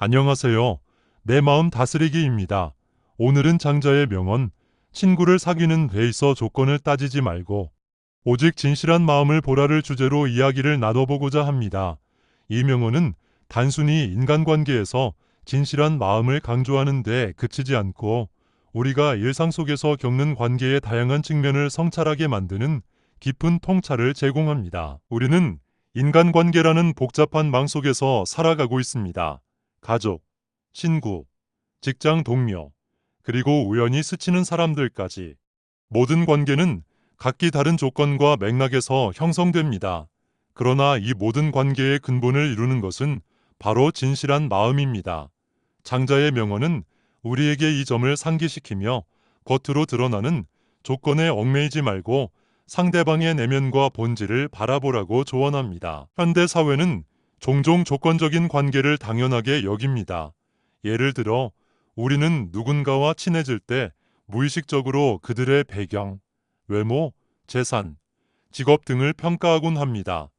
안녕하세요. 내 마음 다스리기입니다. 오늘은 장자의 명언, 친구를 사귀는 데 있어 조건을 따지지 말고 오직 진실한 마음을 보라를 주제로 이야기를 나눠보고자 합니다. 이 명언은 단순히 인간관계에서 진실한 마음을 강조하는 데 그치지 않고 우리가 일상 속에서 겪는 관계의 다양한 측면을 성찰하게 만드는 깊은 통찰을 제공합니다. 우리는 인간관계라는 복잡한 망 속에서 살아가고 있습니다. 가족, 친구, 직장 동료, 그리고 우연히 스치는 사람들까지 모든 관계는 각기 다른 조건과 맥락에서 형성됩니다. 그러나 이 모든 관계의 근본을 이루는 것은 바로 진실한 마음입니다. 장자의 명언은 우리에게 이 점을 상기시키며 겉으로 드러나는 조건에 얽매이지 말고 상대방의 내면과 본질을 바라보라고 조언합니다. 현대 사회는 종종 조건적인 관계를 당연하게 여깁니다. 예를 들어 우리는 누군가와 친해질 때 무의식적으로 그들의 배경, 외모, 재산, 직업 등을 평가하곤 합니다.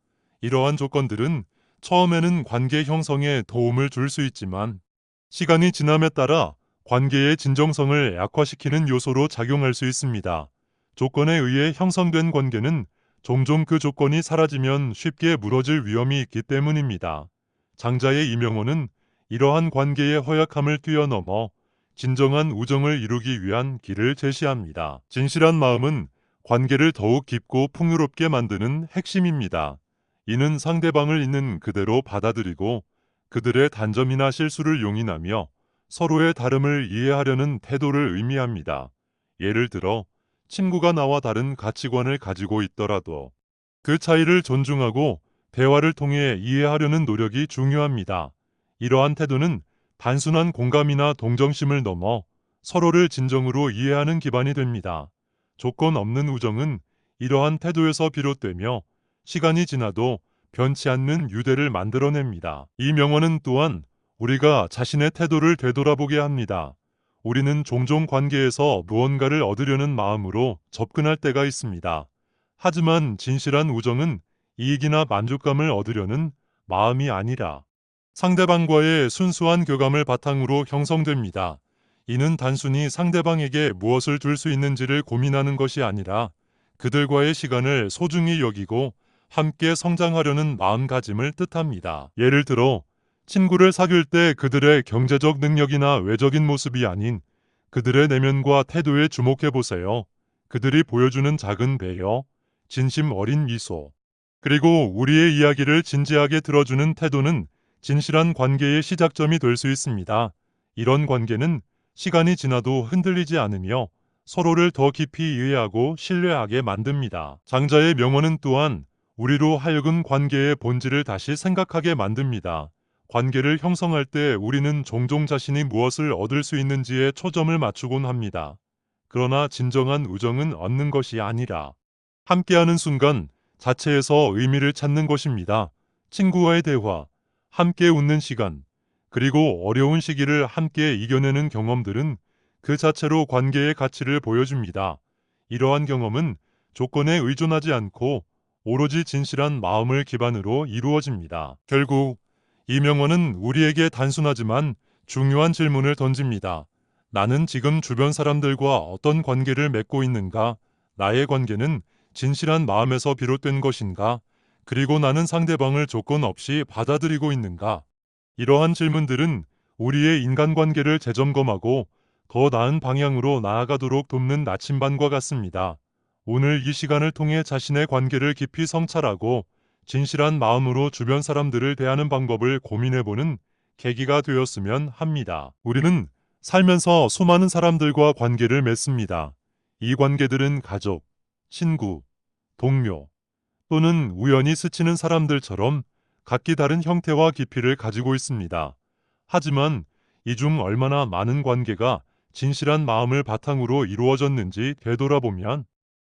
이러한 조건들은 처음에는 관계 형성에 도움을 줄 수 있지만 시간이 지남에 따라 관계의 진정성을 약화시키는 요소로 작용할 수 있습니다. 조건에 의해 형성된 관계는 종종 그 조건이 사라지면 쉽게 무너질 위험이 있기 때문입니다. 장자의 이명호는 이러한 관계의 허약함을 뛰어넘어 진정한 우정을 이루기 위한 길을 제시합니다. 진실한 마음은 관계를 더욱 깊고 풍요롭게 만드는 핵심입니다. 이는 상대방을 있는 그대로 받아들이고 그들의 단점이나 실수를 용인하며 서로의 다름을 이해하려는 태도를 의미합니다. 예를 들어 친구가 나와 다른 가치관을 가지고 있더라도 그 차이를 존중하고 대화를 통해 이해하려는 노력이 중요합니다. 이러한 태도는 단순한 공감이나 동정심을 넘어 서로를 진정으로 이해하는 기반이 됩니다. 조건 없는 우정은 이러한 태도에서 비롯되며 시간이 지나도 변치 않는 유대를 만들어냅니다. 이 명언은 또한 우리가 자신의 태도를 되돌아보게 합니다. 우리는 종종 관계에서 무언가를 얻으려는 마음으로 접근할 때가 있습니다. 하지만 진실한 우정은 이익이나 만족감을 얻으려는 마음이 아니라 상대방과의 순수한 교감을 바탕으로 형성됩니다. 이는 단순히 상대방에게 무엇을 줄 수 있는지를 고민하는 것이 아니라 그들과의 시간을 소중히 여기고 함께 성장하려는 마음가짐을 뜻합니다. 예를 들어 친구를 사귈 때 그들의 경제적 능력이나 외적인 모습이 아닌 그들의 내면과 태도에 주목해 보세요. 그들이 보여주는 작은 배려, 진심 어린 미소, 그리고 우리의 이야기를 진지하게 들어주는 태도는 진실한 관계의 시작점이 될 수 있습니다. 이런 관계는 시간이 지나도 흔들리지 않으며 서로를 더 깊이 이해하고 신뢰하게 만듭니다. 장자의 명언은 또한 우리로 하여금 관계의 본질을 다시 생각하게 만듭니다. 관계를 형성할 때 우리는 종종 자신이 무엇을 얻을 수 있는지에 초점을 맞추곤 합니다. 그러나 진정한 우정은 얻는 것이 아니라 함께하는 순간 자체에서 의미를 찾는 것입니다. 친구와의 대화, 함께 웃는 시간, 그리고 어려운 시기를 함께 이겨내는 경험들은 그 자체로 관계의 가치를 보여줍니다. 이러한 경험은 조건에 의존하지 않고 오로지 진실한 마음을 기반으로 이루어집니다. 결국 이 명언은 우리에게 단순하지만 중요한 질문을 던집니다. 나는 지금 주변 사람들과 어떤 관계를 맺고 있는가? 나의 관계는 진실한 마음에서 비롯된 것인가? 그리고 나는 상대방을 조건 없이 받아들이고 있는가? 이러한 질문들은 우리의 인간관계를 재점검하고 더 나은 방향으로 나아가도록 돕는 나침반과 같습니다. 오늘 이 시간을 통해 자신의 관계를 깊이 성찰하고 진실한 마음으로 주변 사람들을 대하는 방법을 고민해보는 계기가 되었으면 합니다. 우리는 살면서 수많은 사람들과 관계를 맺습니다. 이 관계들은 가족, 친구, 동료 또는 우연히 스치는 사람들처럼 각기 다른 형태와 깊이를 가지고 있습니다. 하지만 이 중 얼마나 많은 관계가 진실한 마음을 바탕으로 이루어졌는지 되돌아보면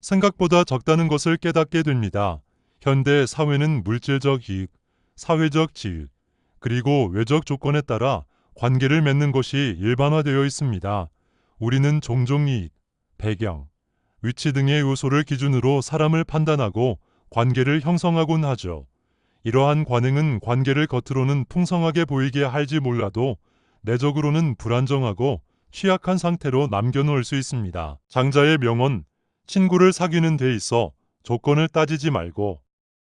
생각보다 적다는 것을 깨닫게 됩니다. 현대 사회는 물질적 이익, 사회적 지위, 그리고 외적 조건에 따라 관계를 맺는 것이 일반화되어 있습니다. 우리는 종종 이익, 배경, 위치 등의 요소를 기준으로 사람을 판단하고 관계를 형성하곤 하죠. 이러한 관행은 관계를 겉으로는 풍성하게 보이게 할지 몰라도 내적으로는 불안정하고 취약한 상태로 남겨놓을 수 있습니다. 장자의 명언, 친구를 사귀는 데 있어 조건을 따지지 말고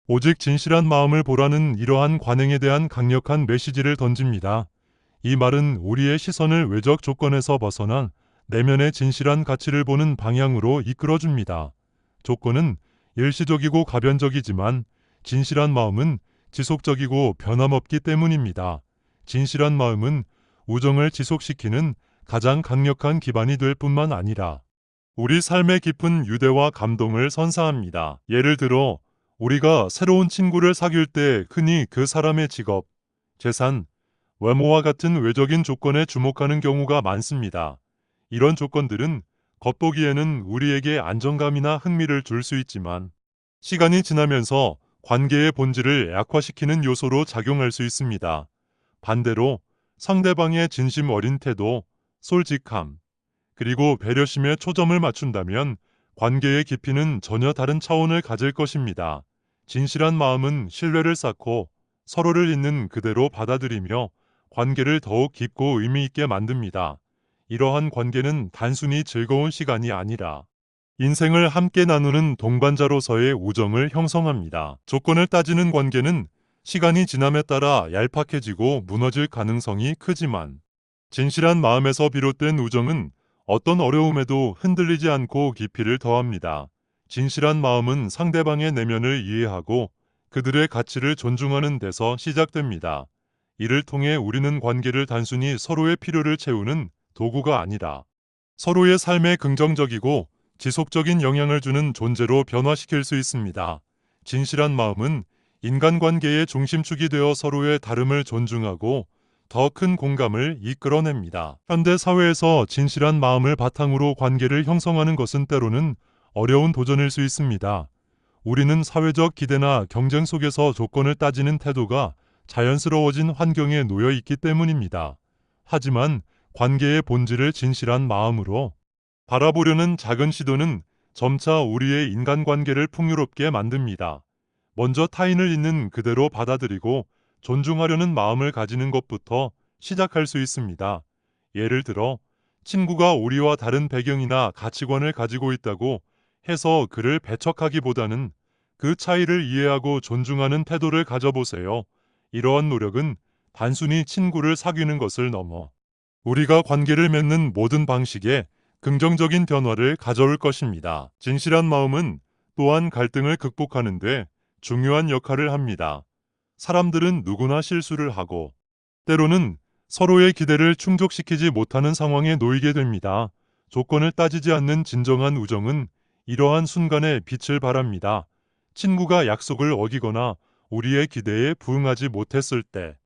오직 진실한 마음을 보라는 이러한 관행에 대한 강력한 메시지를 던집니다. 이 말은 우리의 시선을 외적 조건에서 벗어나 내면의 진실한 가치를 보는 방향으로 이끌어줍니다. 조건은 일시적이고 가변적이지만 진실한 마음은 지속적이고 변함없기 때문입니다. 진실한 마음은 우정을 지속시키는 가장 강력한 기반이 될 뿐만 아니라 우리 삶의 깊은 유대와 감동을 선사합니다. 예를 들어 우리가 새로운 친구를 사귈 때 흔히 그 사람의 직업, 재산, 외모와 같은 외적인 조건에 주목하는 경우가 많습니다. 이런 조건들은 겉보기에는 우리에게 안정감이나 흥미를 줄 수 있지만 시간이 지나면서 관계의 본질을 약화시키는 요소로 작용할 수 있습니다. 반대로 상대방의 진심 어린 태도, 솔직함, 그리고 배려심에 초점을 맞춘다면 관계의 깊이는 전혀 다른 차원을 가질 것입니다. 진실한 마음은 신뢰를 쌓고 서로를 있는 그대로 받아들이며 관계를 더욱 깊고 의미 있게 만듭니다. 이러한 관계는 단순히 즐거운 시간이 아니라 인생을 함께 나누는 동반자로서의 우정을 형성합니다. 조건을 따지는 관계는 시간이 지남에 따라 얄팍해지고 무너질 가능성이 크지만 진실한 마음에서 비롯된 우정은 어떤 어려움에도 흔들리지 않고 깊이를 더합니다. 진실한 마음은 상대방의 내면을 이해하고 그들의 가치를 존중하는 데서 시작됩니다. 이를 통해 우리는 관계를 단순히 서로의 필요를 채우는 도구가 아니라 서로의 삶에 긍정적이고 지속적인 영향을 주는 존재로 변화시킬 수 있습니다. 진실한 마음은 인간관계의 중심축이 되어 서로의 다름을 존중하고 더 큰 공감을 이끌어냅니다. 현대 사회에서 진실한 마음을 바탕으로 관계를 형성하는 것은 때로는 어려운 도전일 수 있습니다. 우리는 사회적 기대나 경쟁 속에서 조건을 따지는 태도가 자연스러워진 환경에 놓여 있기 때문입니다. 하지만 관계의 본질을 진실한 마음으로 바라보려는 작은 시도는 점차 우리의 인간관계를 풍요롭게 만듭니다. 먼저 타인을 있는 그대로 받아들이고 존중하려는 마음을 가지는 것부터 시작할 수 있습니다. 예를 들어 친구가 우리와 다른 배경이나 가치관을 가지고 있다고 해서 그를 배척하기보다는 그 차이를 이해하고 존중하는 태도를 가져보세요. 이러한 노력은 단순히 친구를 사귀는 것을 넘어 우리가 관계를 맺는 모든 방식에 긍정적인 변화를 가져올 것입니다. 진실한 마음은 또한 갈등을 극복하는 데 중요한 역할을 합니다. 사람들은 누구나 실수를 하고 때로는 서로의 기대를 충족시키지 못하는 상황에 놓이게 됩니다. 조건을 따지지 않는 진정한 우정은 이러한 순간에 빛을 발합니다. 친구가 약속을 어기거나 우리의 기대에 부응하지 못했을 때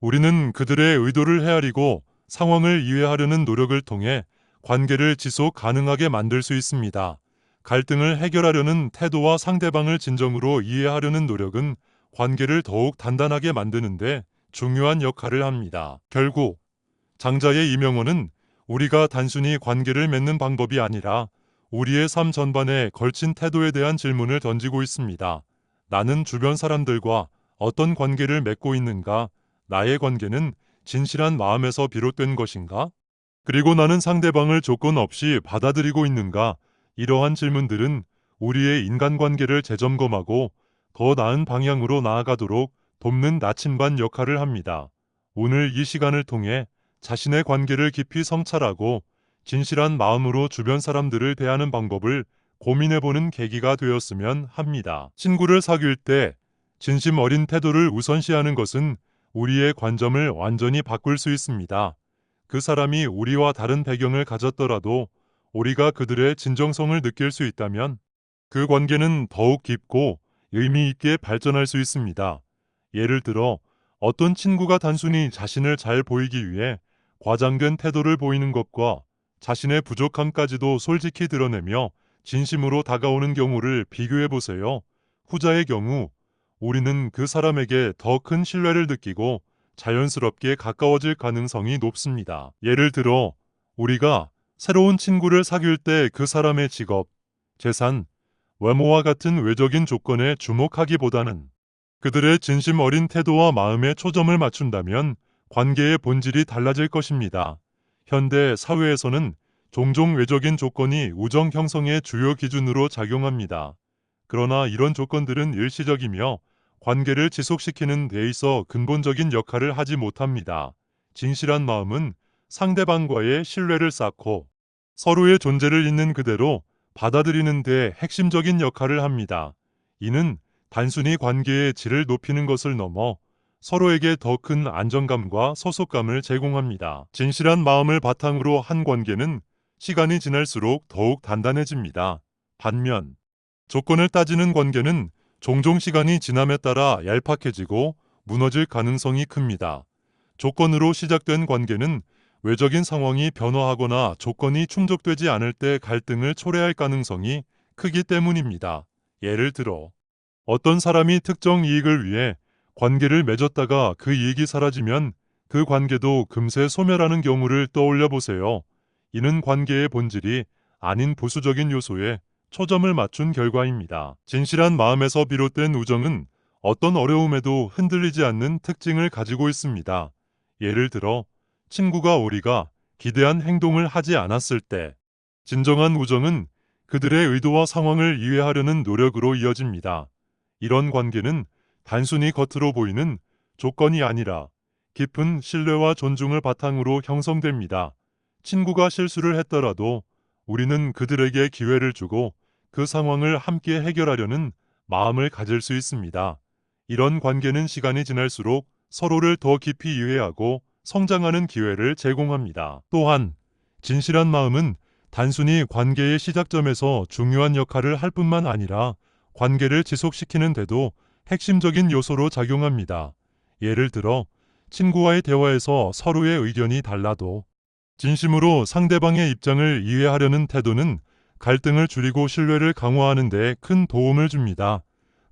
우리는 그들의 의도를 헤아리고 상황을 이해하려는 노력을 통해 관계를 지속 가능하게 만들 수 있습니다. 갈등을 해결하려는 태도와 상대방을 진정으로 이해하려는 노력은 관계를 더욱 단단하게 만드는데 중요한 역할을 합니다. 결국 장자의 이 명언은 우리가 단순히 관계를 맺는 방법이 아니라 우리의 삶 전반에 걸친 태도에 대한 질문을 던지고 있습니다. 나는 주변 사람들과 어떤 관계를 맺고 있는가? 나의 관계는 진실한 마음에서 비롯된 것인가? 그리고 나는 상대방을 조건 없이 받아들이고 있는가? 이러한 질문들은 우리의 인간관계를 재점검하고 더 나은 방향으로 나아가도록 돕는 나침반 역할을 합니다. 오늘 이 시간을 통해 자신의 관계를 깊이 성찰하고 진실한 마음으로 주변 사람들을 대하는 방법을 고민해보는 계기가 되었으면 합니다. 친구를 사귈 때 진심 어린 태도를 우선시하는 것은 우리의 관점을 완전히 바꿀 수 있습니다. 그 사람이 우리와 다른 배경을 가졌더라도 우리가 그들의 진정성을 느낄 수 있다면 그 관계는 더욱 깊고 의미 있게 발전할 수 있습니다. 예를 들어 어떤 친구가 단순히 자신을 잘 보이기 위해 과장된 태도를 보이는 것과 자신의 부족함까지도 솔직히 드러내며 진심으로 다가오는 경우를 비교해 보세요. 후자의 경우 우리는 그 사람에게 더 큰 신뢰를 느끼고 자연스럽게 가까워질 가능성이 높습니다. 예를 들어 우리가 새로운 친구를 사귈 때 그 사람의 직업, 재산, 외모와 같은 외적인 조건에 주목하기보다는 그들의 진심 어린 태도와 마음에 초점을 맞춘다면 관계의 본질이 달라질 것입니다. 현대 사회에서는 종종 외적인 조건이 우정 형성의 주요 기준으로 작용합니다. 그러나 이런 조건들은 일시적이며 관계를 지속시키는 데 있어 근본적인 역할을 하지 못합니다. 진실한 마음은 상대방과의 신뢰를 쌓고 서로의 존재를 있는 그대로 받아들이는 데 핵심적인 역할을 합니다. 이는 단순히 관계의 질을 높이는 것을 넘어 서로에게 더 큰 안정감과 소속감을 제공합니다. 진실한 마음을 바탕으로 한 관계는 시간이 지날수록 더욱 단단해집니다. 반면 조건을 따지는 관계는 종종 시간이 지남에 따라 얄팍해지고 무너질 가능성이 큽니다. 조건으로 시작된 관계는 외적인 상황이 변화하거나 조건이 충족되지 않을 때 갈등을 초래할 가능성이 크기 때문입니다. 예를 들어 어떤 사람이 특정 이익을 위해 관계를 맺었다가 그 이익이 사라지면 그 관계도 금세 소멸하는 경우를 떠올려 보세요. 이는 관계의 본질이 아닌 부수적인 요소에 초점을 맞춘 결과입니다. 진실한 마음에서 비롯된 우정은 어떤 어려움에도 흔들리지 않는 특징을 가지고 있습니다. 예를 들어 친구가 우리가 기대한 행동을 하지 않았을 때 진정한 우정은 그들의 의도와 상황을 이해하려는 노력으로 이어집니다. 이런 관계는 단순히 겉으로 보이는 조건이 아니라 깊은 신뢰와 존중을 바탕으로 형성됩니다. 친구가 실수를 했더라도 우리는 그들에게 기회를 주고 그 상황을 함께 해결하려는 마음을 가질 수 있습니다. 이런 관계는 시간이 지날수록 서로를 더 깊이 이해하고 성장하는 기회를 제공합니다. 또한 진실한 마음은 단순히 관계의 시작점에서 중요한 역할을 할 뿐만 아니라 관계를 지속시키는 데도 핵심적인 요소로 작용합니다. 예를 들어 친구와의 대화에서 서로의 의견이 달라도 진심으로 상대방의 입장을 이해하려는 태도는 갈등을 줄이고 신뢰를 강화하는 데 큰 도움을 줍니다.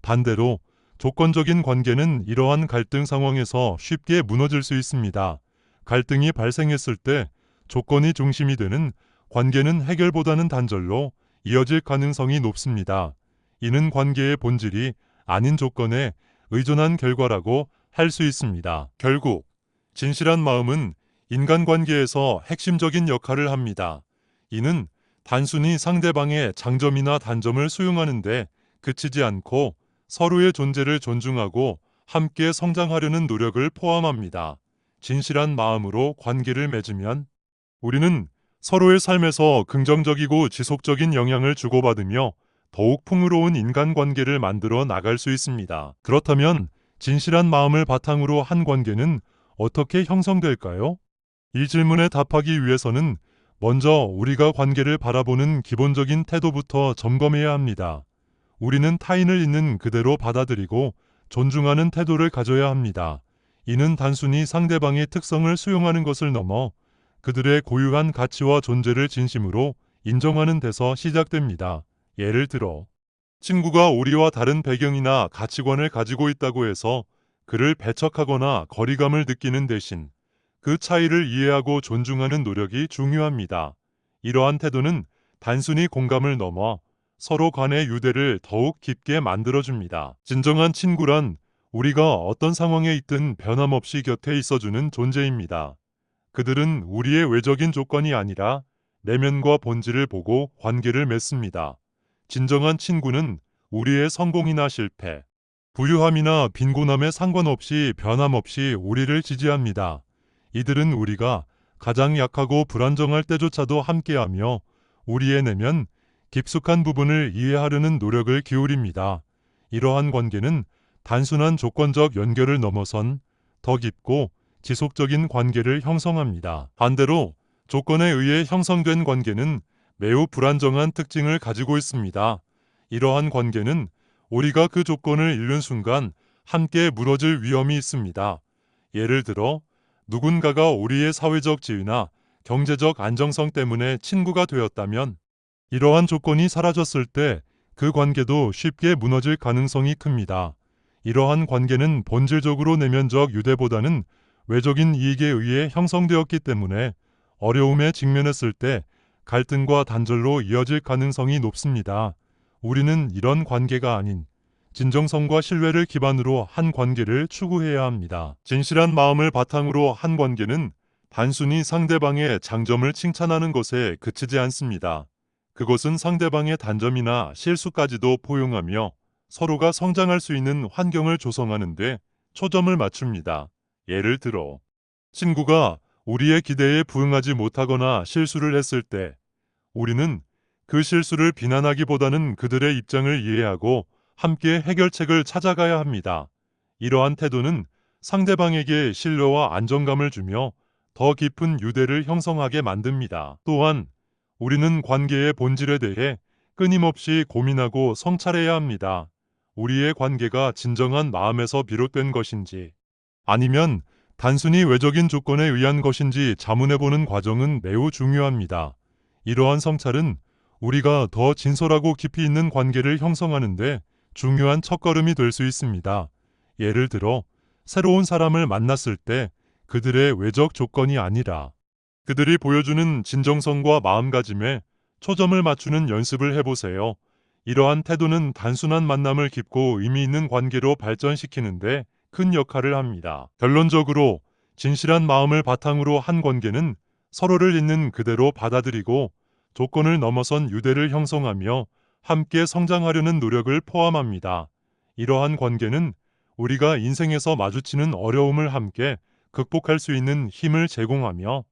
반대로 조건적인 관계는 이러한 갈등 상황에서 쉽게 무너질 수 있습니다. 갈등이 발생했을 때 조건이 중심이 되는 관계는 해결보다는 단절로 이어질 가능성이 높습니다. 이는 관계의 본질이 아닌 조건에 의존한 결과라고 할 수 있습니다. 결국 진실한 마음은 인간관계에서 핵심적인 역할을 합니다. 이는 단순히 상대방의 장점이나 단점을 수용하는데 그치지 않고 서로의 존재를 존중하고 함께 성장하려는 노력을 포함합니다. 진실한 마음으로 관계를 맺으면 우리는 서로의 삶에서 긍정적이고 지속적인 영향을 주고받으며 더욱 풍요로운 인간관계를 만들어 나갈 수 있습니다. 그렇다면 진실한 마음을 바탕으로 한 관계는 어떻게 형성될까요? 이 질문에 답하기 위해서는 먼저 우리가 관계를 바라보는 기본적인 태도부터 점검해야 합니다. 우리는 타인을 있는 그대로 받아들이고 존중하는 태도를 가져야 합니다. 이는 단순히 상대방의 특성을 수용하는 것을 넘어 그들의 고유한 가치와 존재를 진심으로 인정하는 데서 시작됩니다. 예를 들어 친구가 우리와 다른 배경이나 가치관을 가지고 있다고 해서 그를 배척하거나 거리감을 느끼는 대신 그 차이를 이해하고 존중하는 노력이 중요합니다. 이러한 태도는 단순히 공감을 넘어 서로 간의 유대를 더욱 깊게 만들어줍니다. 진정한 친구란 우리가 어떤 상황에 있든 변함없이 곁에 있어주는 존재입니다. 그들은 우리의 외적인 조건이 아니라 내면과 본질을 보고 관계를 맺습니다. 진정한 친구는 우리의 성공이나 실패, 부유함이나 빈곤함에 상관없이 변함없이 우리를 지지합니다. 이들은 우리가 가장 약하고 불안정할 때조차도 함께하며 우리의 내면 깊숙한 부분을 이해하려는 노력을 기울입니다. 이러한 관계는 단순한 조건적 연결을 넘어선 더 깊고 지속적인 관계를 형성합니다. 반대로 조건에 의해 형성된 관계는 매우 불안정한 특징을 가지고 있습니다. 이러한 관계는 우리가 그 조건을 잃는 순간 함께 무너질 위험이 있습니다. 예를 들어 누군가가 우리의 사회적 지위나 경제적 안정성 때문에 친구가 되었다면 이러한 조건이 사라졌을 때 그 관계도 쉽게 무너질 가능성이 큽니다. 이러한 관계는 본질적으로 내면적 유대보다는 외적인 이익에 의해 형성되었기 때문에 어려움에 직면했을 때 갈등과 단절로 이어질 가능성이 높습니다. 우리는 이런 관계가 아닌 진정성과 신뢰를 기반으로 한 관계를 추구해야 합니다. 진실한 마음을 바탕으로 한 관계는 단순히 상대방의 장점을 칭찬하는 것에 그치지 않습니다. 그것은 상대방의 단점이나 실수까지도 포용하며 서로가 성장할 수 있는 환경을 조성하는 데 초점을 맞춥니다. 예를 들어, 친구가 우리의 기대에 부응하지 못하거나 실수를 했을 때 우리는 그 실수를 비난하기보다는 그들의 입장을 이해하고 함께 해결책을 찾아가야 합니다. 이러한 태도는 상대방에게 신뢰와 안정감을 주며 더 깊은 유대를 형성하게 만듭니다. 또한 우리는 관계의 본질에 대해 끊임없이 고민하고 성찰해야 합니다. 우리의 관계가 진정한 마음에서 비롯된 것인지 아니면 단순히 외적인 조건에 의한 것인지 자문해보는 과정은 매우 중요합니다. 이러한 성찰은 우리가 더 진솔하고 깊이 있는 관계를 형성하는데 중요한 첫걸음이 될 수 있습니다. 예를 들어, 새로운 사람을 만났을 때 그들의 외적 조건이 아니라 그들이 보여주는 진정성과 마음가짐에 초점을 맞추는 연습을 해보세요. 이러한 태도는 단순한 만남을 깊고 의미 있는 관계로 발전시키는데 큰 역할을 합니다. 결론적으로 진실한 마음을 바탕으로 한 관계는 서로를 있는 그대로 받아들이고 조건을 넘어선 유대를 형성하며 함께 성장하려는 노력을 포함합니다. 이러한 관계는 우리가 인생에서 마주치는 어려움을 함께 극복할 수 있는 힘을 제공하며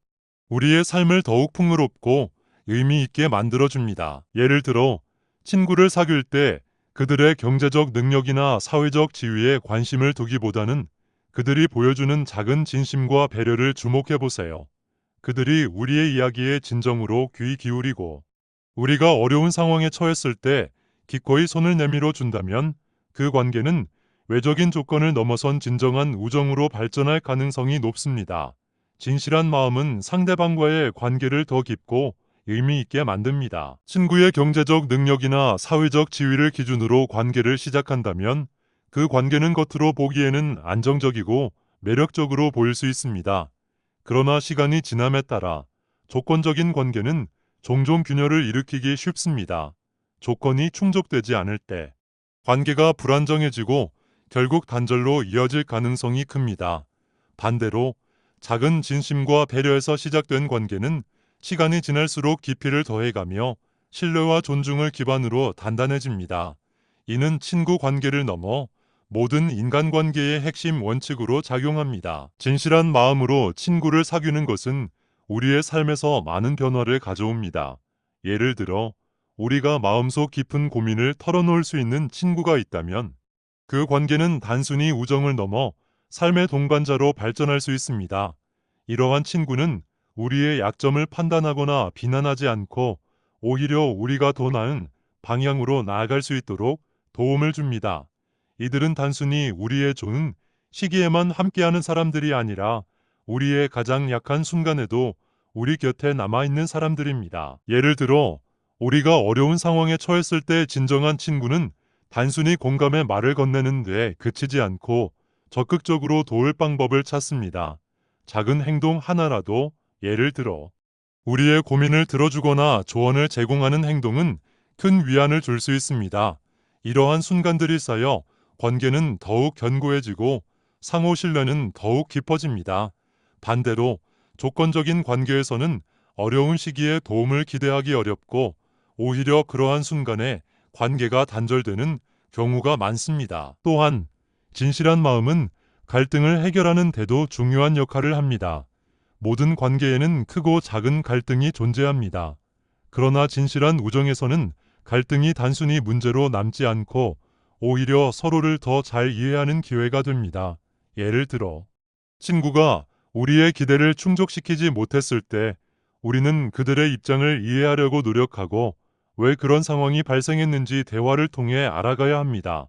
우리의 삶을 더욱 풍요롭고 의미 있게 만들어줍니다. 예를 들어, 친구를 사귈 때 그들의 경제적 능력이나 사회적 지위에 관심을 두기보다는 그들이 보여주는 작은 진심과 배려를 주목해 보세요. 그들이 우리의 이야기에 진정으로 귀 기울이고 우리가 어려운 상황에 처했을 때 기꺼이 손을 내밀어 준다면 그 관계는 외적인 조건을 넘어선 진정한 우정으로 발전할 가능성이 높습니다. 진실한 마음은 상대방과의 관계를 더 깊고 의미 있게 만듭니다. 친구의 경제적 능력이나 사회적 지위를 기준으로 관계를 시작한다면 그 관계는 겉으로 보기에는 안정적이고 매력적으로 보일 수 있습니다. 그러나 시간이 지남에 따라 조건적인 관계는 종종 균열을 일으키기 쉽습니다. 조건이 충족되지 않을 때 관계가 불안정해지고 결국 단절로 이어질 가능성이 큽니다. 반대로 작은 진심과 배려에서 시작된 관계는 시간이 지날수록 깊이를 더해가며 신뢰와 존중을 기반으로 단단해집니다. 이는 친구 관계를 넘어 모든 인간관계의 핵심 원칙으로 작용합니다. 진실한 마음으로 친구를 사귀는 것은 우리의 삶에서 많은 변화를 가져옵니다. 예를 들어, 우리가 마음속 깊은 고민을 털어놓을 수 있는 친구가 있다면 그 관계는 단순히 우정을 넘어 삶의 동반자로 발전할 수 있습니다. 이러한 친구는 우리의 약점을 판단하거나 비난하지 않고 오히려 우리가 더 나은 방향으로 나아갈 수 있도록 도움을 줍니다. 이들은 단순히 우리의 좋은 시기에만 함께하는 사람들이 아니라 우리의 가장 약한 순간에도 우리 곁에 남아있는 사람들입니다. 예를 들어, 우리가 어려운 상황에 처했을 때 진정한 친구는 단순히 공감의 말을 건네는 데 그치지 않고 적극적으로 도울 방법을 찾습니다. 작은 행동 하나라도, 예를 들어 우리의 고민을 들어주거나 조언을 제공하는 행동은 큰 위안을 줄 수 있습니다. 이러한 순간들이 쌓여 관계는 더욱 견고해지고 상호 신뢰는 더욱 깊어집니다. 반대로 조건적인 관계에서는 어려운 시기에 도움을 기대하기 어렵고 오히려 그러한 순간에 관계가 단절되는 경우가 많습니다. 또한 진실한 마음은 갈등을 해결하는 데도 중요한 역할을 합니다. 모든 관계에는 크고 작은 갈등이 존재합니다. 그러나 진실한 우정에서는 갈등이 단순히 문제로 남지 않고 오히려 서로를 더 잘 이해하는 기회가 됩니다. 예를 들어, 친구가 우리의 기대를 충족시키지 못했을 때 우리는 그들의 입장을 이해하려고 노력하고 왜 그런 상황이 발생했는지 대화를 통해 알아가야 합니다.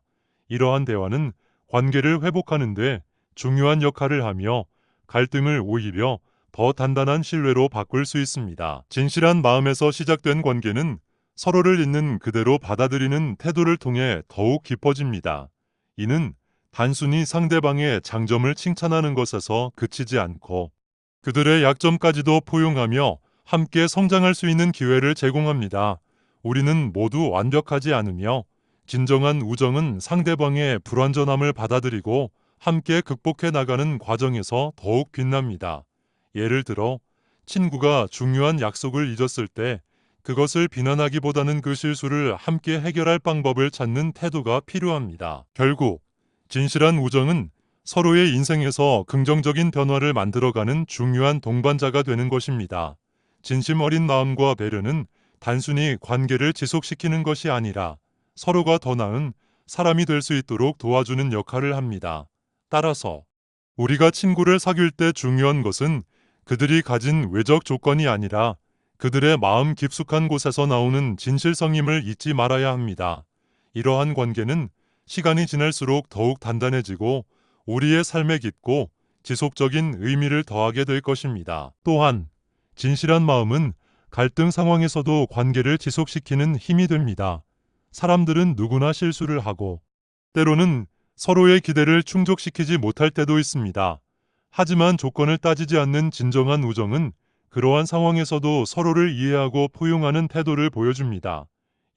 이러한 대화는 관계를 회복하는 데 중요한 역할을 하며 갈등을 오히려 더 단단한 신뢰로 바꿀 수 있습니다. 진실한 마음에서 시작된 관계는 서로를 있는 그대로 받아들이는 태도를 통해 더욱 깊어집니다. 이는 단순히 상대방의 장점을 칭찬하는 것에서 그치지 않고 그들의 약점까지도 포용하며 함께 성장할 수 있는 기회를 제공합니다. 우리는 모두 완벽하지 않으며 진정한 우정은 상대방의 불완전함을 받아들이고 함께 극복해 나가는 과정에서 더욱 빛납니다. 예를 들어, 친구가 중요한 약속을 잊었을 때 그것을 비난하기보다는 그 실수를 함께 해결할 방법을 찾는 태도가 필요합니다. 결국, 진실한 우정은 서로의 인생에서 긍정적인 변화를 만들어가는 중요한 동반자가 되는 것입니다. 진심 어린 마음과 배려는 단순히 관계를 지속시키는 것이 아니라 서로가 더 나은 사람이 될 수 있도록 도와주는 역할을 합니다. 따라서 우리가 친구를 사귈 때 중요한 것은 그들이 가진 외적 조건이 아니라 그들의 마음 깊숙한 곳에서 나오는 진실성임을 잊지 말아야 합니다. 이러한 관계는 시간이 지날수록 더욱 단단해지고 우리의 삶에 깊고 지속적인 의미를 더하게 될 것입니다. 또한 진실한 마음은 갈등 상황에서도 관계를 지속시키는 힘이 됩니다. 사람들은 누구나 실수를 하고 때로는 서로의 기대를 충족시키지 못할 때도 있습니다. 하지만 조건을 따지지 않는 진정한 우정은 그러한 상황에서도 서로를 이해하고 포용하는 태도를 보여줍니다.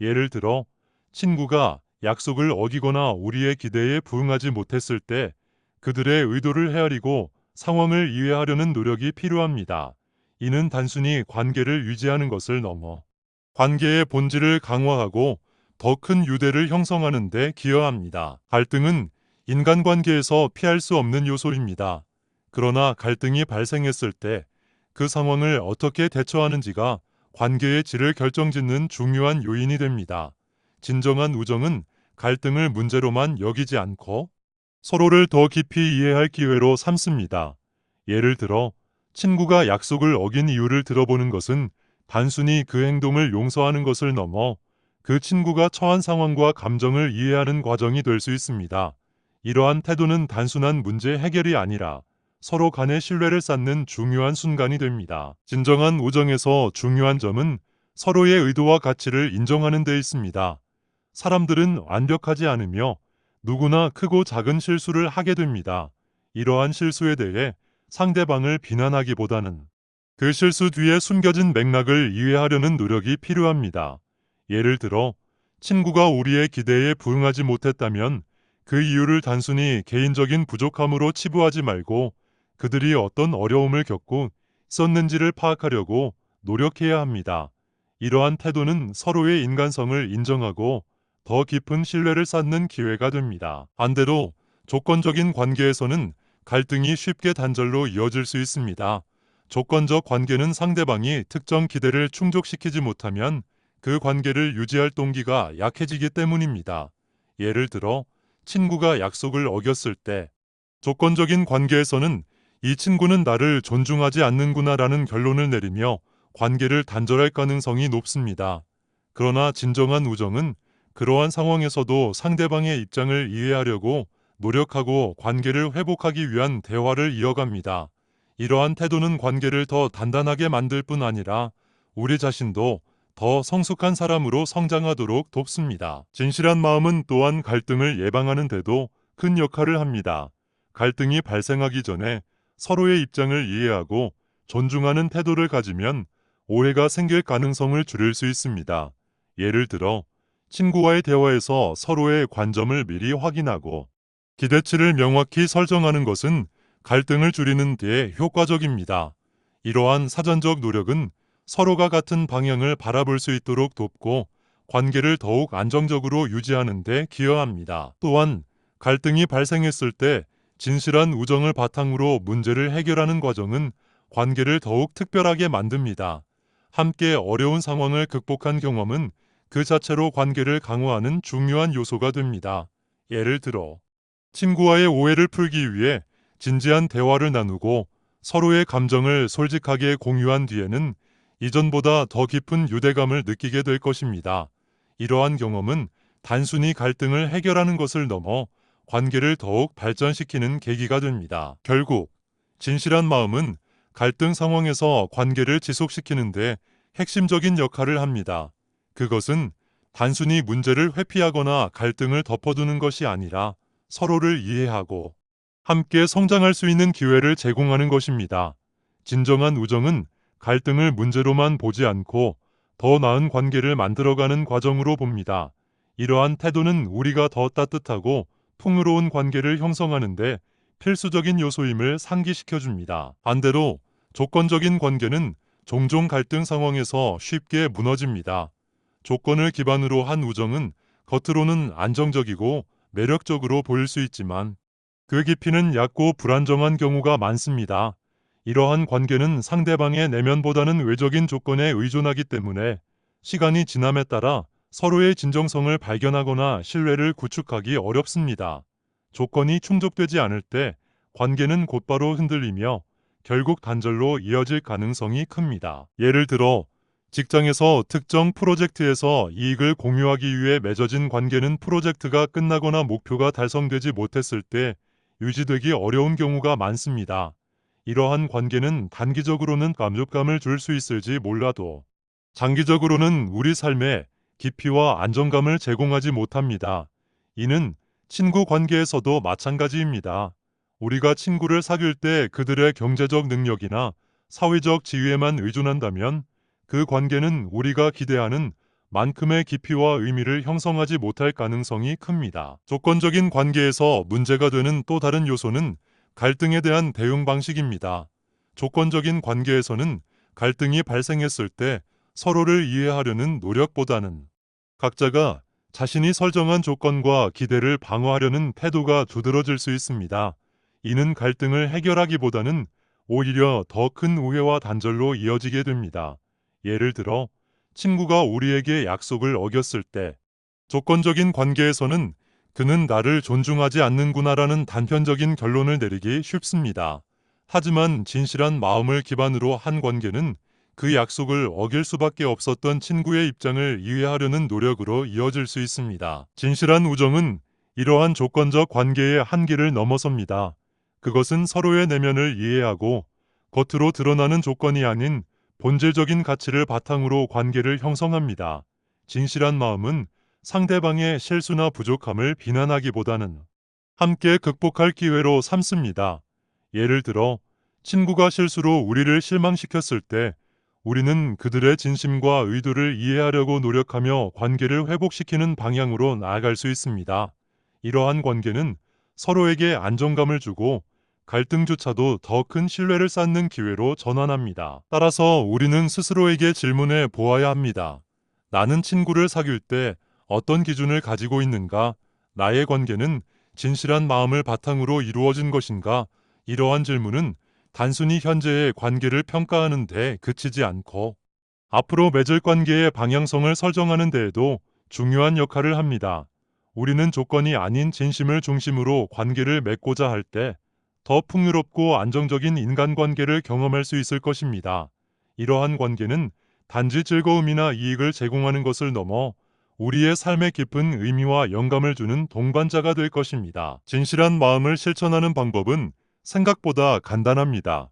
예를 들어, 친구가 약속을 어기거나 우리의 기대에 부응하지 못했을 때 그들의 의도를 헤아리고 상황을 이해하려는 노력이 필요합니다. 이는 단순히 관계를 유지하는 것을 넘어 관계의 본질을 강화하고 더 큰 유대를 형성하는 데 기여합니다. 갈등은 인간관계에서 피할 수 없는 요소입니다. 그러나 갈등이 발생했을 때 그 상황을 어떻게 대처하는지가 관계의 질을 결정짓는 중요한 요인이 됩니다. 진정한 우정은 갈등을 문제로만 여기지 않고 서로를 더 깊이 이해할 기회로 삼습니다. 예를 들어, 친구가 약속을 어긴 이유를 들어보는 것은 단순히 그 행동을 용서하는 것을 넘어 그 친구가 처한 상황과 감정을 이해하는 과정이 될 수 있습니다. 이러한 태도는 단순한 문제 해결이 아니라 서로 간의 신뢰를 쌓는 중요한 순간이 됩니다. 진정한 우정에서 중요한 점은 서로의 의도와 가치를 인정하는 데 있습니다. 사람들은 완벽하지 않으며 누구나 크고 작은 실수를 하게 됩니다. 이러한 실수에 대해 상대방을 비난하기보다는 그 실수 뒤에 숨겨진 맥락을 이해하려는 노력이 필요합니다. 예를 들어, 친구가 우리의 기대에 부응하지 못했다면 그 이유를 단순히 개인적인 부족함으로 치부하지 말고 그들이 어떤 어려움을 겪고 있었는지를 파악하려고 노력해야 합니다. 이러한 태도는 서로의 인간성을 인정하고 더 깊은 신뢰를 쌓는 기회가 됩니다. 반대로 조건적인 관계에서는 갈등이 쉽게 단절로 이어질 수 있습니다. 조건적 관계는 상대방이 특정 기대를 충족시키지 못하면 그 관계를 유지할 동기가 약해지기 때문입니다. 예를 들어, 친구가 약속을 어겼을 때 조건적인 관계에서는 이 친구는 나를 존중하지 않는구나라는 결론을 내리며 관계를 단절할 가능성이 높습니다. 그러나 진정한 우정은 그러한 상황에서도 상대방의 입장을 이해하려고 노력하고 관계를 회복하기 위한 대화를 이어갑니다. 이러한 태도는 관계를 더 단단하게 만들 뿐 아니라 우리 자신도 더 성숙한 사람으로 성장하도록 돕습니다. 진실한 마음은 또한 갈등을 예방하는 데도 큰 역할을 합니다. 갈등이 발생하기 전에 서로의 입장을 이해하고 존중하는 태도를 가지면 오해가 생길 가능성을 줄일 수 있습니다. 예를 들어, 친구와의 대화에서 서로의 관점을 미리 확인하고 기대치를 명확히 설정하는 것은 갈등을 줄이는 데 효과적입니다. 이러한 사전적 노력은 서로가 같은 방향을 바라볼 수 있도록 돕고 관계를 더욱 안정적으로 유지하는 데 기여합니다. 또한 갈등이 발생했을 때 진실한 우정을 바탕으로 문제를 해결하는 과정은 관계를 더욱 특별하게 만듭니다. 함께 어려운 상황을 극복한 경험은 그 자체로 관계를 강화하는 중요한 요소가 됩니다. 예를 들어, 친구와의 오해를 풀기 위해 진지한 대화를 나누고 서로의 감정을 솔직하게 공유한 뒤에는 이전보다 더 깊은 유대감을 느끼게 될 것입니다. 이러한 경험은 단순히 갈등을 해결하는 것을 넘어 관계를 더욱 발전시키는 계기가 됩니다. 결국 진실한 마음은 갈등 상황에서 관계를 지속시키는데 핵심적인 역할을 합니다. 그것은 단순히 문제를 회피하거나 갈등을 덮어두는 것이 아니라 서로를 이해하고 함께 성장할 수 있는 기회를 제공하는 것입니다. 진정한 우정은 갈등을 문제로만 보지 않고 더 나은 관계를 만들어가는 과정으로 봅니다. 이러한 태도는 우리가 더 따뜻하고 풍요로운 관계를 형성하는데 필수적인 요소임을 상기시켜 줍니다. 반대로 조건적인 관계는 종종 갈등 상황에서 쉽게 무너집니다. 조건을 기반으로 한 우정은 겉으로는 안정적이고 매력적으로 보일 수 있지만 그 깊이는 얕고 불안정한 경우가 많습니다. 이러한 관계는 상대방의 내면보다는 외적인 조건에 의존하기 때문에 시간이 지남에 따라 서로의 진정성을 발견하거나 신뢰를 구축하기 어렵습니다. 조건이 충족되지 않을 때 관계는 곧바로 흔들리며 결국 단절로 이어질 가능성이 큽니다. 예를 들어 직장에서 특정 프로젝트에서 이익을 공유하기 위해 맺어진 관계는 프로젝트가 끝나거나 목표가 달성되지 못했을 때 유지되기 어려운 경우가 많습니다. 이러한 관계는 단기적으로는 만족감을 줄 수 있을지 몰라도 장기적으로는 우리 삶에 깊이와 안정감을 제공하지 못합니다. 이는 친구 관계에서도 마찬가지입니다. 우리가 친구를 사귈 때 그들의 경제적 능력이나 사회적 지위에만 의존한다면 그 관계는 우리가 기대하는 만큼의 깊이와 의미를 형성하지 못할 가능성이 큽니다. 조건적인 관계에서 문제가 되는 또 다른 요소는 갈등에 대한 대응 방식입니다. 조건적인 관계에서는 갈등이 발생했을 때 서로를 이해하려는 노력보다는 각자가 자신이 설정한 조건과 기대를 방어하려는 태도가 두드러질 수 있습니다. 이는 갈등을 해결하기보다는 오히려 더 큰 오해와 단절로 이어지게 됩니다. 예를 들어 친구가 우리에게 약속을 어겼을 때 조건적인 관계에서는 그는 나를 존중하지 않는구나라는 단편적인 결론을 내리기 쉽습니다. 하지만 진실한 마음을 기반으로 한 관계는 그 약속을 어길 수밖에 없었던 친구의 입장을 이해하려는 노력으로 이어질 수 있습니다. 진실한 우정은 이러한 조건적 관계의 한계를 넘어섭니다. 그것은 서로의 내면을 이해하고 겉으로 드러나는 조건이 아닌 본질적인 가치를 바탕으로 관계를 형성합니다. 진실한 마음은 상대방의 실수나 부족함을 비난하기보다는 함께 극복할 기회로 삼습니다. 예를 들어 친구가 실수로 우리를 실망시켰을 때 우리는 그들의 진심과 의도를 이해하려고 노력하며 관계를 회복시키는 방향으로 나아갈 수 있습니다. 이러한 관계는 서로에게 안정감을 주고 갈등조차도 더 큰 신뢰를 쌓는 기회로 전환합니다. 따라서 우리는 스스로에게 질문해 보아야 합니다. 나는 친구를 사귈 때 어떤 기준을 가지고 있는가? 나의 관계는 진실한 마음을 바탕으로 이루어진 것인가? 이러한 질문은 단순히 현재의 관계를 평가하는 데 그치지 않고 앞으로 맺을 관계의 방향성을 설정하는 데에도 중요한 역할을 합니다. 우리는 조건이 아닌 진심을 중심으로 관계를 맺고자 할 때 더 풍요롭고 안정적인 인간관계를 경험할 수 있을 것입니다. 이러한 관계는 단지 즐거움이나 이익을 제공하는 것을 넘어 우리의 삶에 깊은 의미와 영감을 주는 동반자가 될 것입니다. 진실한 마음을 실천하는 방법은 생각보다 간단합니다.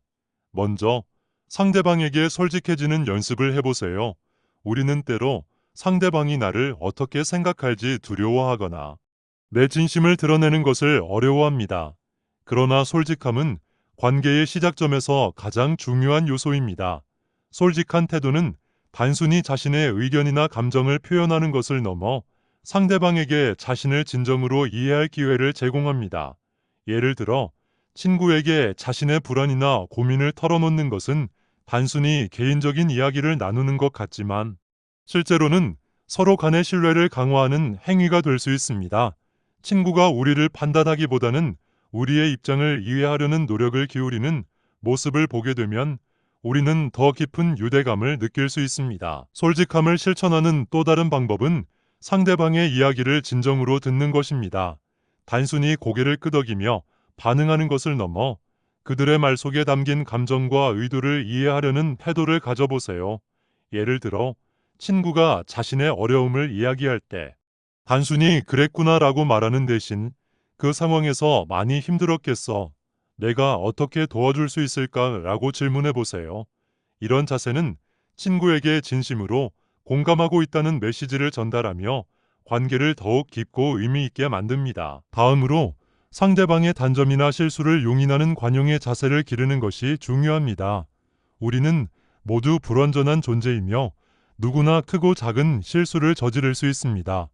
먼저 상대방에게 솔직해지는 연습을 해보세요. 우리는 때로 상대방이 나를 어떻게 생각할지 두려워하거나 내 진심을 드러내는 것을 어려워합니다. 그러나 솔직함은 관계의 시작점에서 가장 중요한 요소입니다. 솔직한 태도는 단순히 자신의 의견이나 감정을 표현하는 것을 넘어 상대방에게 자신을 진정으로 이해할 기회를 제공합니다. 예를 들어 친구에게 자신의 불안이나 고민을 털어놓는 것은 단순히 개인적인 이야기를 나누는 것 같지만 실제로는 서로 간의 신뢰를 강화하는 행위가 될 수 있습니다. 친구가 우리를 판단하기보다는 우리의 입장을 이해하려는 노력을 기울이는 모습을 보게 되면 우리는 더 깊은 유대감을 느낄 수 있습니다. 솔직함을 실천하는 또 다른 방법은 상대방의 이야기를 진정으로 듣는 것입니다. 단순히 고개를 끄덕이며 반응하는 것을 넘어 그들의 말 속에 담긴 감정과 의도를 이해하려는 태도를 가져보세요. 예를 들어 친구가 자신의 어려움을 이야기할 때 단순히 그랬구나라고 말하는 대신 그 상황에서 많이 힘들었겠어. 내가 어떻게 도와줄 수 있을까라고 질문해 보세요. 이런 자세는 친구에게 진심으로 공감하고 있다는 메시지를 전달하며 관계를 더욱 깊고 의미 있게 만듭니다. 다음으로 상대방의 단점이나 실수를 용인하는 관용의 자세를 기르는 것이 중요합니다. 우리는 모두 불완전한 존재이며 누구나 크고 작은 실수를 저지를 수 있습니다.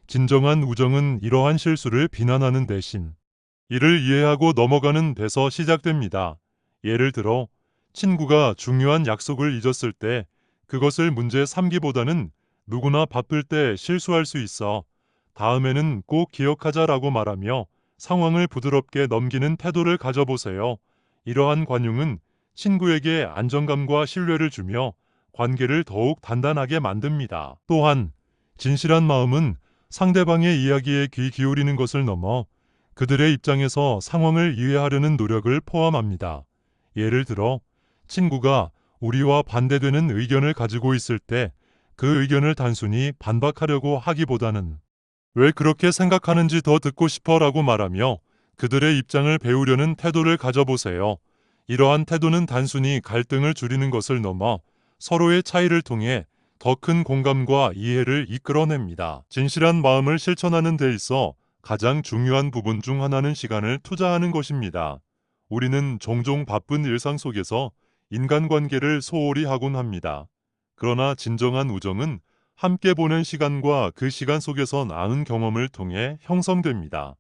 진정한 우정은 이러한 실수를 비난하는 대신 이를 이해하고 넘어가는 데서 시작됩니다. 예를 들어 친구가 중요한 약속을 잊었을 때 그것을 문제 삼기보다는 누구나 바쁠 때 실수할 수 있어. 다음에는 꼭 기억하자라고 말하며 상황을 부드럽게 넘기는 태도를 가져보세요. 이러한 관용은 친구에게 안정감과 신뢰를 주며 관계를 더욱 단단하게 만듭니다. 또한 진실한 마음은 상대방의 이야기에 귀 기울이는 것을 넘어 그들의 입장에서 상황을 이해하려는 노력을 포함합니다. 예를 들어 친구가 우리와 반대되는 의견을 가지고 있을 때 그 의견을 단순히 반박하려고 하기보다는 왜 그렇게 생각하는지 더 듣고 싶어 라고 말하며 그들의 입장을 배우려는 태도를 가져보세요. 이러한 태도는 단순히 갈등을 줄이는 것을 넘어 서로의 차이를 통해 더 큰 공감과 이해를 이끌어냅니다. 진실한 마음을 실천하는 데 있어 가장 중요한 부분 중 하나는 시간을 투자하는 것입니다. 우리는 종종 바쁜 일상 속에서 인간관계를 소홀히 하곤 합니다. 그러나 진정한 우정은 함께 보낸 시간과 그 시간 속에서 나눈 경험을 통해 형성됩니다.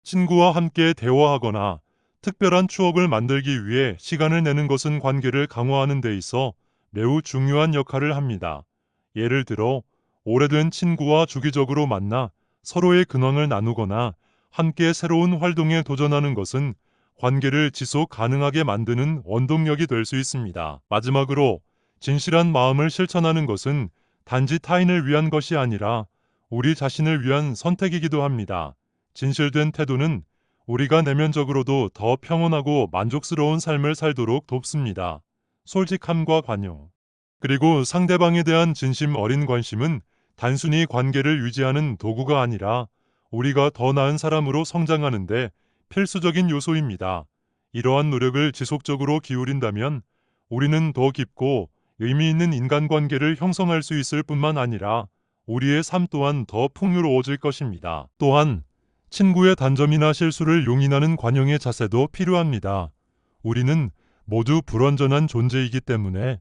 친구와 함께 대화하거나 특별한 추억을 만들기 위해 시간을 내는 것은 관계를 강화하는 데 있어 매우 중요한 역할을 합니다. 예를 들어 오래된 친구와 주기적으로 만나 서로의 근황을 나누거나 함께 새로운 활동에 도전하는 것은 관계를 지속 가능하게 만드는 원동력이 될 수 있습니다. 마지막으로 진실한 마음을 실천하는 것은 단지 타인을 위한 것이 아니라 우리 자신을 위한 선택이기도 합니다. 진실된 태도는 우리가 내면적으로도 더 평온하고 만족스러운 삶을 살도록 돕습니다. 솔직함과 관용, 그리고 상대방에 대한 진심 어린 관심은 단순히 관계를 유지하는 도구가 아니라 우리가 더 나은 사람으로 성장하는데 필수적인 요소입니다. 이러한 노력을 지속적으로 기울인다면 우리는 더 깊고 의미 있는 인간관계를 형성할 수 있을 뿐만 아니라 우리의 삶 또한 더 풍요로워질 것입니다. 또한 친구의 단점이나 실수를 용인하는 관용의 자세도 필요합니다. 우리는 모두 불완전한 존재이기 때문에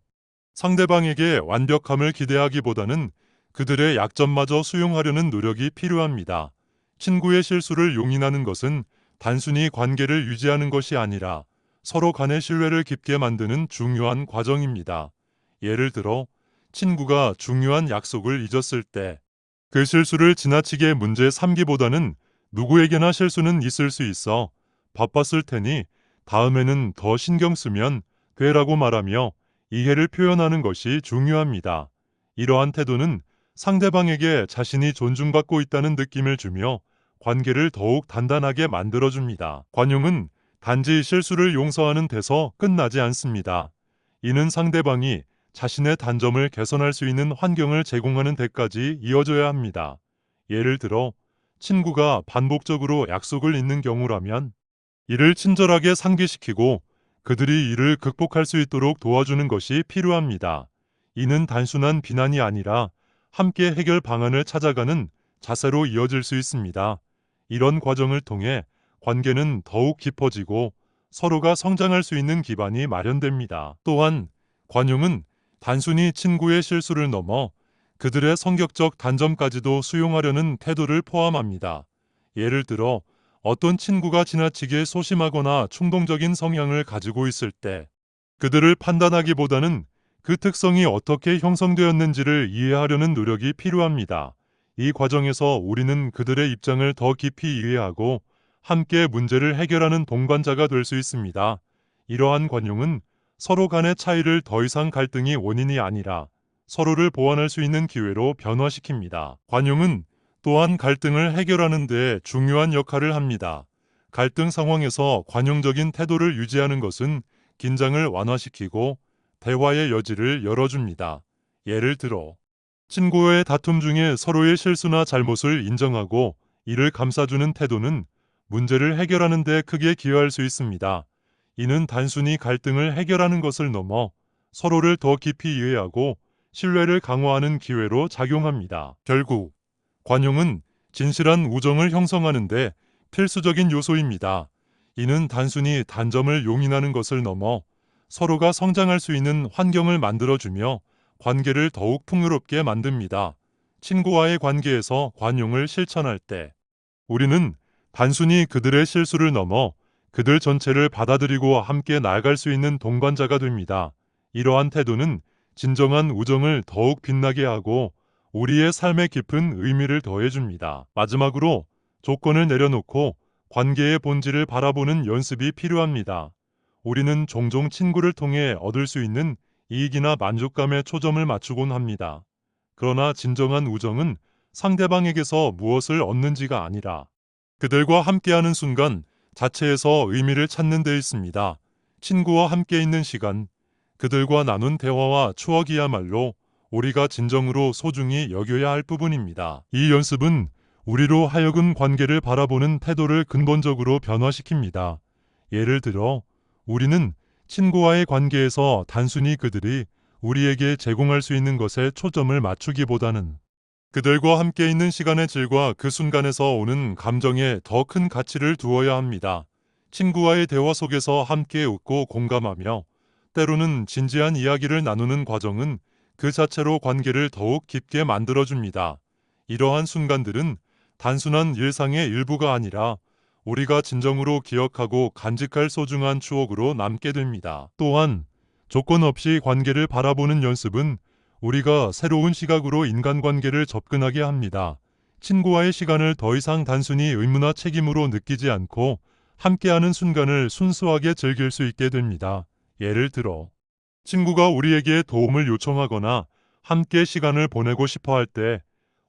상대방에게 완벽함을 기대하기보다는 그들의 약점마저 수용하려는 노력이 필요합니다. 친구의 실수를 용인하는 것은 단순히 관계를 유지하는 것이 아니라 서로 간의 신뢰를 깊게 만드는 중요한 과정입니다. 예를 들어 친구가 중요한 약속을 잊었을 때 그 실수를 지나치게 문제 삼기보다는 누구에게나 실수는 있을 수 있어 바빴을 테니 다음에는 더 신경 쓰면 돼라고 말하며 이해를 표현하는 것이 중요합니다. 이러한 태도는 상대방에게 자신이 존중받고 있다는 느낌을 주며 관계를 더욱 단단하게 만들어줍니다. 관용은 단지 실수를 용서하는 데서 끝나지 않습니다. 이는 상대방이 자신의 단점을 개선할 수 있는 환경을 제공하는 데까지 이어져야 합니다. 예를 들어 친구가 반복적으로 약속을 잊는 경우라면 이를 친절하게 상기시키고 그들이 이를 극복할 수 있도록 도와주는 것이 필요합니다. 이는 단순한 비난이 아니라 함께 해결 방안을 찾아가는 자세로 이어질 수 있습니다. 이런 과정을 통해 관계는 더욱 깊어지고 서로가 성장할 수 있는 기반이 마련됩니다. 또한 관용은 단순히 친구의 실수를 넘어 그들의 성격적 단점까지도 수용하려는 태도를 포함합니다. 예를 들어 어떤 친구가 지나치게 소심하거나 충동적인 성향을 가지고 있을 때 그들을 판단하기보다는 그 특성이 어떻게 형성되었는지를 이해하려는 노력이 필요합니다. 이 과정에서 우리는 그들의 입장을 더 깊이 이해하고 함께 문제를 해결하는 동반자가 될 수 있습니다. 이러한 관용은 서로 간의 차이를 더 이상 갈등이 원인이 아니라 서로를 보완할 수 있는 기회로 변화시킵니다. 관용은 또한 갈등을 해결하는 데 중요한 역할을 합니다. 갈등 상황에서 관용적인 태도를 유지하는 것은 긴장을 완화시키고 대화의 여지를 열어줍니다. 예를 들어 친구와의 다툼 중에 서로의 실수나 잘못을 인정하고 이를 감싸주는 태도는 문제를 해결하는 데 크게 기여할 수 있습니다. 이는 단순히 갈등을 해결하는 것을 넘어 서로를 더 깊이 이해하고 신뢰를 강화하는 기회로 작용합니다. 결국 관용은 진실한 우정을 형성하는 데 필수적인 요소입니다. 이는 단순히 단점을 용인하는 것을 넘어 서로가 성장할 수 있는 환경을 만들어주며 관계를 더욱 풍요롭게 만듭니다. 친구와의 관계에서 관용을 실천할 때 우리는 단순히 그들의 실수를 넘어 그들 전체를 받아들이고 함께 나아갈 수 있는 동반자가 됩니다. 이러한 태도는 진정한 우정을 더욱 빛나게 하고 우리의 삶에 깊은 의미를 더해줍니다. 마지막으로 조건을 내려놓고 관계의 본질을 바라보는 연습이 필요합니다. 우리는 종종 친구를 통해 얻을 수 있는 이익이나 만족감에 초점을 맞추곤 합니다. 그러나 진정한 우정은 상대방에게서 무엇을 얻는지가 아니라 그들과 함께하는 순간 자체에서 의미를 찾는 데 있습니다. 친구와 함께 있는 시간, 그들과 나눈 대화와 추억이야말로 우리가 진정으로 소중히 여겨야 할 부분입니다. 이 연습은 우리로 하여금 관계를 바라보는 태도를 근본적으로 변화시킵니다. 예를 들어, 우리는 친구와의 관계에서 단순히 그들이 우리에게 제공할 수 있는 것에 초점을 맞추기보다는 그들과 함께 있는 시간의 질과 그 순간에서 오는 감정에 더 큰 가치를 두어야 합니다. 친구와의 대화 속에서 함께 웃고 공감하며 때로는 진지한 이야기를 나누는 과정은 그 자체로 관계를 더욱 깊게 만들어줍니다. 이러한 순간들은 단순한 일상의 일부가 아니라 우리가 진정으로 기억하고 간직할 소중한 추억으로 남게 됩니다. 또한 조건 없이 관계를 바라보는 연습은 우리가 새로운 시각으로 인간관계를 접근하게 합니다. 친구와의 시간을 더 이상 단순히 의무나 책임으로 느끼지 않고 함께하는 순간을 순수하게 즐길 수 있게 됩니다. 예를 들어, 친구가 우리에게 도움을 요청하거나 함께 시간을 보내고 싶어 할 때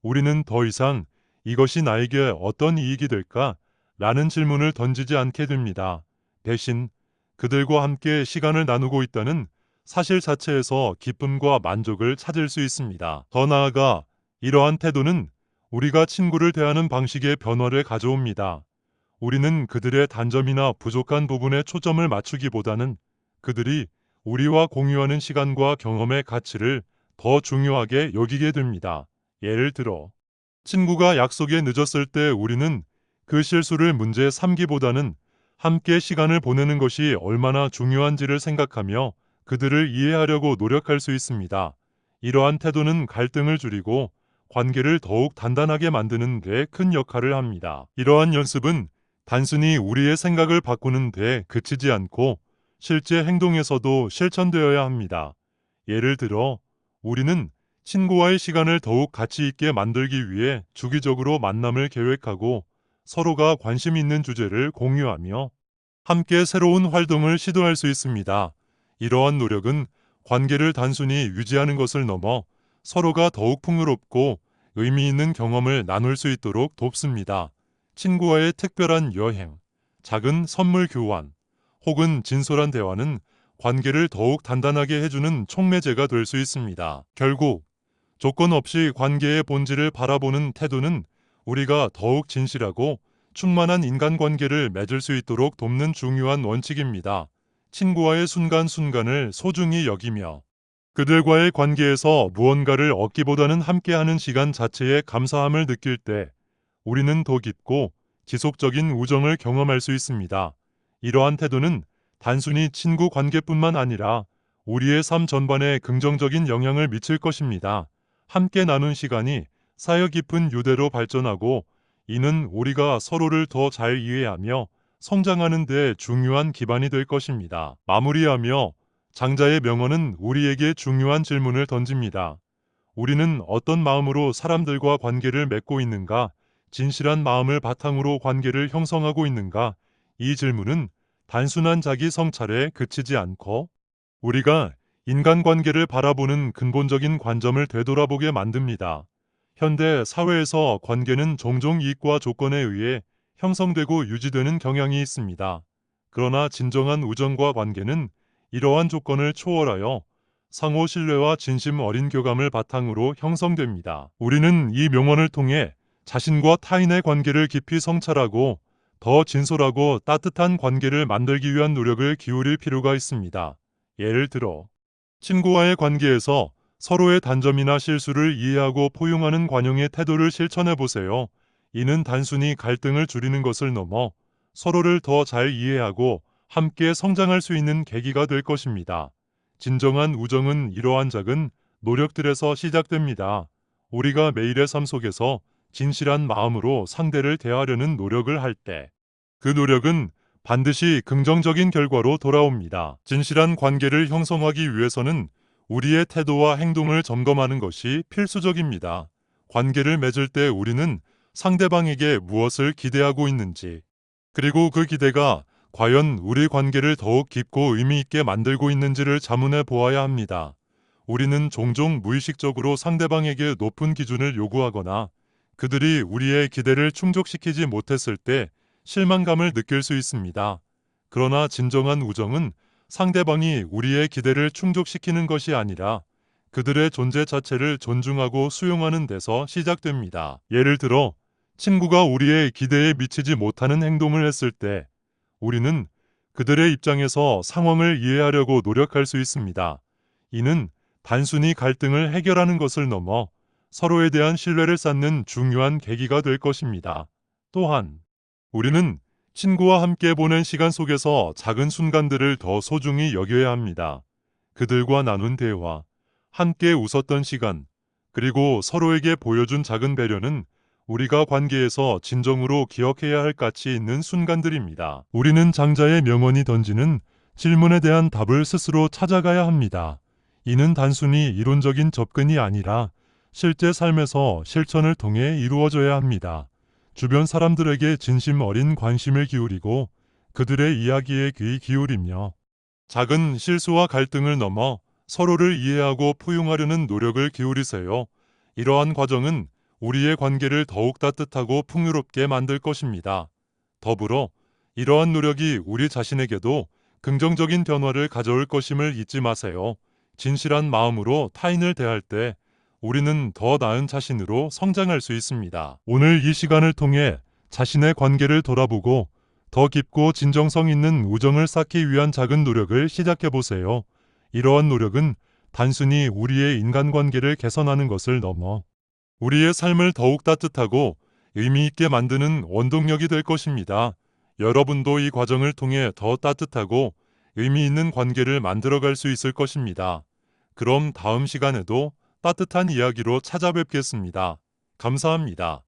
우리는 더 이상 이것이 나에게 어떤 이익이 될까? 라는 질문을 던지지 않게 됩니다. 대신 그들과 함께 시간을 나누고 있다는 사실 자체에서 기쁨과 만족을 찾을 수 있습니다. 더 나아가 이러한 태도는 우리가 친구를 대하는 방식의 변화를 가져옵니다. 우리는 그들의 단점이나 부족한 부분에 초점을 맞추기보다는 그들이 우리와 공유하는 시간과 경험의 가치를 더 중요하게 여기게 됩니다. 예를 들어, 친구가 약속에 늦었을 때 우리는 그 실수를 문제 삼기보다는 함께 시간을 보내는 것이 얼마나 중요한지를 생각하며 그들을 이해하려고 노력할 수 있습니다. 이러한 태도는 갈등을 줄이고 관계를 더욱 단단하게 만드는 데 큰 역할을 합니다. 이러한 연습은 단순히 우리의 생각을 바꾸는 데 그치지 않고 실제 행동에서도 실천되어야 합니다. 예를 들어, 우리는 친구와의 시간을 더욱 가치 있게 만들기 위해 주기적으로 만남을 계획하고 서로가 관심 있는 주제를 공유하며 함께 새로운 활동을 시도할 수 있습니다. 이러한 노력은 관계를 단순히 유지하는 것을 넘어 서로가 더욱 풍요롭고 의미 있는 경험을 나눌 수 있도록 돕습니다. 친구와의 특별한 여행, 작은 선물 교환, 혹은 진솔한 대화는 관계를 더욱 단단하게 해주는 촉매제가 될 수 있습니다. 결국 조건 없이 관계의 본질을 바라보는 태도는 우리가 더욱 진실하고 충만한 인간관계를 맺을 수 있도록 돕는 중요한 원칙입니다. 친구와의 순간순간을 소중히 여기며 그들과의 관계에서 무언가를 얻기보다는 함께하는 시간 자체에 감사함을 느낄 때 우리는 더 깊고 지속적인 우정을 경험할 수 있습니다. 이러한 태도는 단순히 친구 관계뿐만 아니라 우리의 삶 전반에 긍정적인 영향을 미칠 것입니다. 함께 나눈 시간이 쌓여 깊은 유대로 발전하고 이는 우리가 서로를 더 잘 이해하며 성장하는 데 중요한 기반이 될 것입니다. 마무리하며 장자의 명언은 우리에게 중요한 질문을 던집니다. 우리는 어떤 마음으로 사람들과 관계를 맺고 있는가? 진실한 마음을 바탕으로 관계를 형성하고 있는가? 이 질문은 단순한 자기 성찰에 그치지 않고 우리가 인간관계를 바라보는 근본적인 관점을 되돌아보게 만듭니다. 현대 사회에서 관계는 종종 이익과 조건에 의해 형성되고 유지되는 경향이 있습니다. 그러나 진정한 우정과 관계는 이러한 조건을 초월하여 상호 신뢰와 진심 어린 교감을 바탕으로 형성됩니다. 우리는 이 명언을 통해 자신과 타인의 관계를 깊이 성찰하고 더 진솔하고 따뜻한 관계를 만들기 위한 노력을 기울일 필요가 있습니다. 예를 들어, 친구와의 관계에서 서로의 단점이나 실수를 이해하고 포용하는 관용의 태도를 실천해 보세요. 이는 단순히 갈등을 줄이는 것을 넘어 서로를 더 잘 이해하고 함께 성장할 수 있는 계기가 될 것입니다. 진정한 우정은 이러한 작은 노력들에서 시작됩니다. 우리가 매일의 삶 속에서 진실한 마음으로 상대를 대하려는 노력을 할 때, 그 노력은 반드시 긍정적인 결과로 돌아옵니다. 진실한 관계를 형성하기 위해서는 우리의 태도와 행동을 점검하는 것이 필수적입니다. 관계를 맺을 때 우리는 상대방에게 무엇을 기대하고 있는지, 그리고 그 기대가 과연 우리 관계를 더욱 깊고 의미 있게 만들고 있는지를 자문해 보아야 합니다. 우리는 종종 무의식적으로 상대방에게 높은 기준을 요구하거나 그들이 우리의 기대를 충족시키지 못했을 때 실망감을 느낄 수 있습니다. 그러나 진정한 우정은 상대방이 우리의 기대를 충족시키는 것이 아니라 그들의 존재 자체를 존중하고 수용하는 데서 시작됩니다. 예를 들어, 친구가 우리의 기대에 미치지 못하는 행동을 했을 때 우리는 그들의 입장에서 상황을 이해하려고 노력할 수 있습니다. 이는 단순히 갈등을 해결하는 것을 넘어 서로에 대한 신뢰를 쌓는 중요한 계기가 될 것입니다. 또한 우리는 친구와 함께 보낸 시간 속에서 작은 순간들을 더 소중히 여겨야 합니다. 그들과 나눈 대화, 함께 웃었던 시간, 그리고 서로에게 보여준 작은 배려는 우리가 관계에서 진정으로 기억해야 할 가치 있는 순간들입니다. 우리는 장자의 명언이 던지는 질문에 대한 답을 스스로 찾아가야 합니다. 이는 단순히 이론적인 접근이 아니라 실제 삶에서 실천을 통해 이루어져야 합니다. 주변 사람들에게 진심 어린 관심을 기울이고 그들의 이야기에 귀 기울이며 작은 실수와 갈등을 넘어 서로를 이해하고 포용하려는 노력을 기울이세요. 이러한 과정은 우리의 관계를 더욱 따뜻하고 풍요롭게 만들 것입니다. 더불어 이러한 노력이 우리 자신에게도 긍정적인 변화를 가져올 것임을 잊지 마세요. 진실한 마음으로 타인을 대할 때 우리는 더 나은 자신으로 성장할 수 있습니다. 오늘 이 시간을 통해 자신의 관계를 돌아보고 더 깊고 진정성 있는 우정을 쌓기 위한 작은 노력을 시작해 보세요. 이러한 노력은 단순히 우리의 인간관계를 개선하는 것을 넘어 우리의 삶을 더욱 따뜻하고 의미 있게 만드는 원동력이 될 것입니다. 여러분도 이 과정을 통해 더 따뜻하고 의미 있는 관계를 만들어갈 수 있을 것입니다. 그럼 다음 시간에도 따뜻한 이야기로 찾아뵙겠습니다. 감사합니다.